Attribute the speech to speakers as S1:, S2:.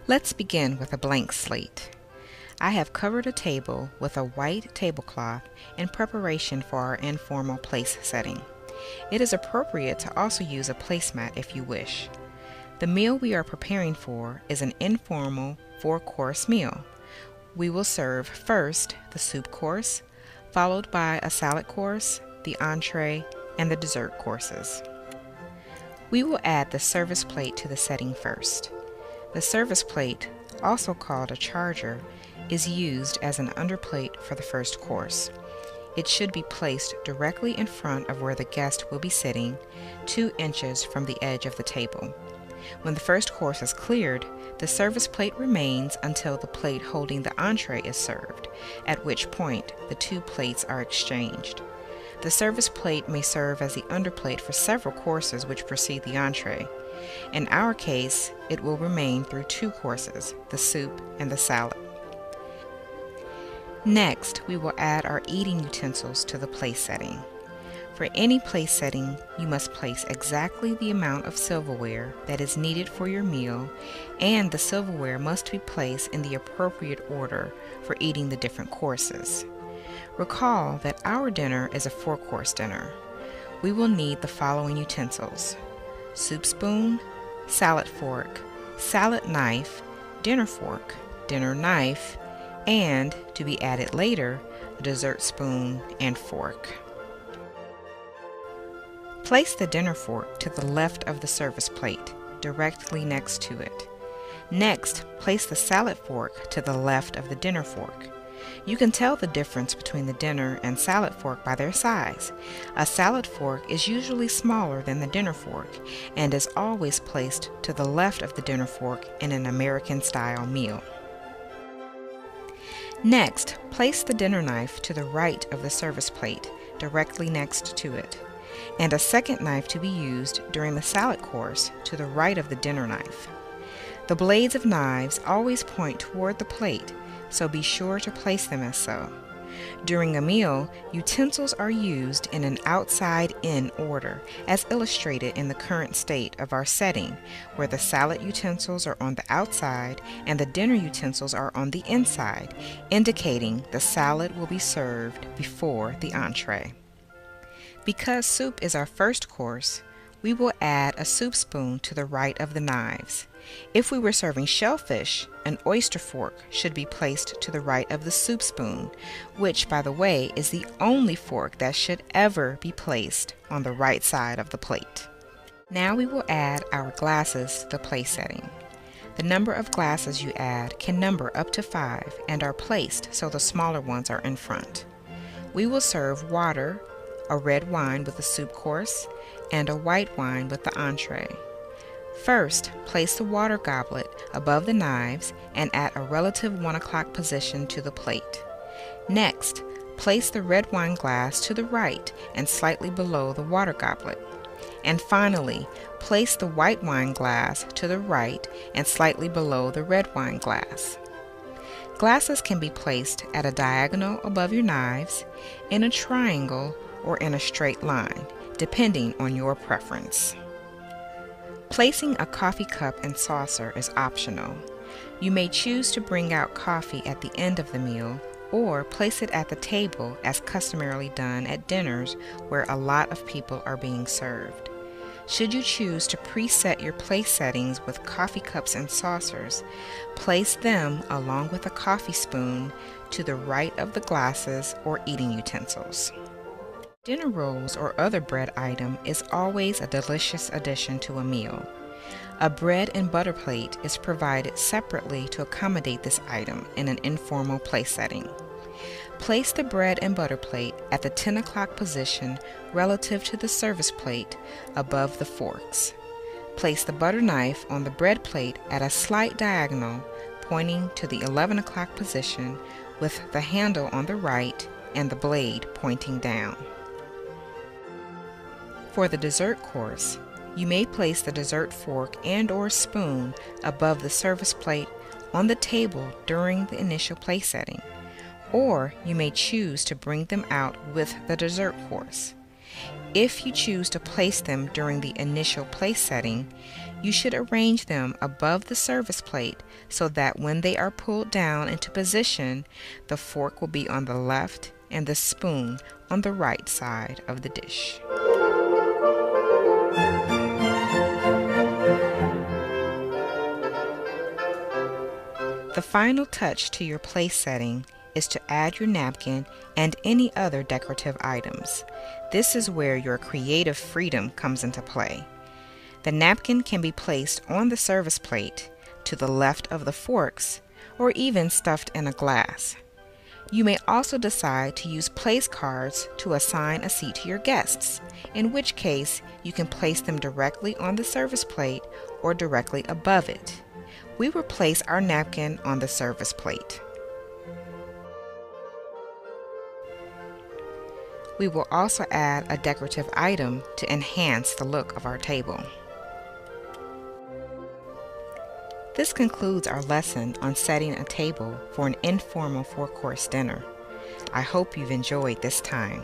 S1: Let's begin with a blank slate. I have covered a table with a white tablecloth in preparation for our informal place setting. It is appropriate to also use a placemat if you wish. The meal we are preparing for is an informal 4-course meal. We will serve first the soup course, followed by a salad course, the entree, and the dessert courses. We will add the service plate to the setting first. The service plate, also called a charger, is used as an underplate for the first course. It should be placed directly in front of where the guest will be sitting, 2 inches from the edge of the table. When the first course is cleared, the service plate remains until the plate holding the entree is served, at which point the 2 plates are exchanged. The service plate may serve as the underplate for several courses which precede the entree. In our case, it will remain through 2 courses, the soup and the salad. Next, we will add our eating utensils to the place setting. For any place setting, you must place exactly the amount of silverware that is needed for your meal, and the silverware must be placed in the appropriate order for eating the different courses. Recall that our dinner is a 4-course dinner. We will need the following utensils: soup spoon, salad fork, salad knife, dinner fork, dinner knife, and, to be added later, a dessert spoon and fork. Place the dinner fork to the left of the service plate, directly next to it. Next, place the salad fork to the left of the dinner fork. You can tell the difference between the dinner and salad fork by their size. A salad fork is usually smaller than the dinner fork and is always placed to the left of the dinner fork in an American-style meal. Next, place the dinner knife to the right of the service plate, directly next to it, and a second knife to be used during the salad course to the right of the dinner knife. The blades of knives always point toward the plate, so be sure to place them as so. During a meal, utensils are used in an outside-in order, as illustrated in the current state of our setting, where the salad utensils are on the outside and the dinner utensils are on the inside, indicating the salad will be served before the entree. Because soup is our first course, we will add a soup spoon to the right of the knives. If we were serving shellfish, an oyster fork should be placed to the right of the soup spoon, which, by the way, is the only fork that should ever be placed on the right side of the plate. Now we will add our glasses to the place setting. The number of glasses you add can number up to 5 and are placed so the smaller ones are in front. We will serve water, a red wine with the soup course, and a white wine with the entree. First, place the water goblet above the knives and at a relative 1 o'clock position to the plate. Next, place the red wine glass to the right and slightly below the water goblet. And finally, place the white wine glass to the right and slightly below the red wine glass. Glasses can be placed at a diagonal above your knives, in a triangle, or in a straight line, depending on your preference. Placing a coffee cup and saucer is optional. You may choose to bring out coffee at the end of the meal or place it at the table as customarily done at dinners where a lot of people are being served. Should you choose to preset your place settings with coffee cups and saucers, place them along with a coffee spoon to the right of the glasses or eating utensils. Dinner rolls or other bread item is always a delicious addition to a meal. A bread and butter plate is provided separately to accommodate this item in an informal place setting. Place the bread and butter plate at the 10 o'clock position relative to the service plate above the forks. Place the butter knife on the bread plate at a slight diagonal pointing to the 11 o'clock position with the handle on the right and the blade pointing down. For the dessert course, you may place the dessert fork and/or spoon above the service plate on the table during the initial place setting, or you may choose to bring them out with the dessert course. If you choose to place them during the initial place setting, you should arrange them above the service plate so that when they are pulled down into position, the fork will be on the left and the spoon on the right side of the dish. The final touch to your place setting is to add your napkin and any other decorative items. This is where your creative freedom comes into play. The napkin can be placed on the service plate, to the left of the forks, or even stuffed in a glass. You may also decide to use place cards to assign a seat to your guests, in which case you can place them directly on the service plate or directly above it. We will place our napkin on the service plate. We will also add a decorative item to enhance the look of our table. This concludes our lesson on setting a table for an informal 4-course dinner. I hope you've enjoyed this time.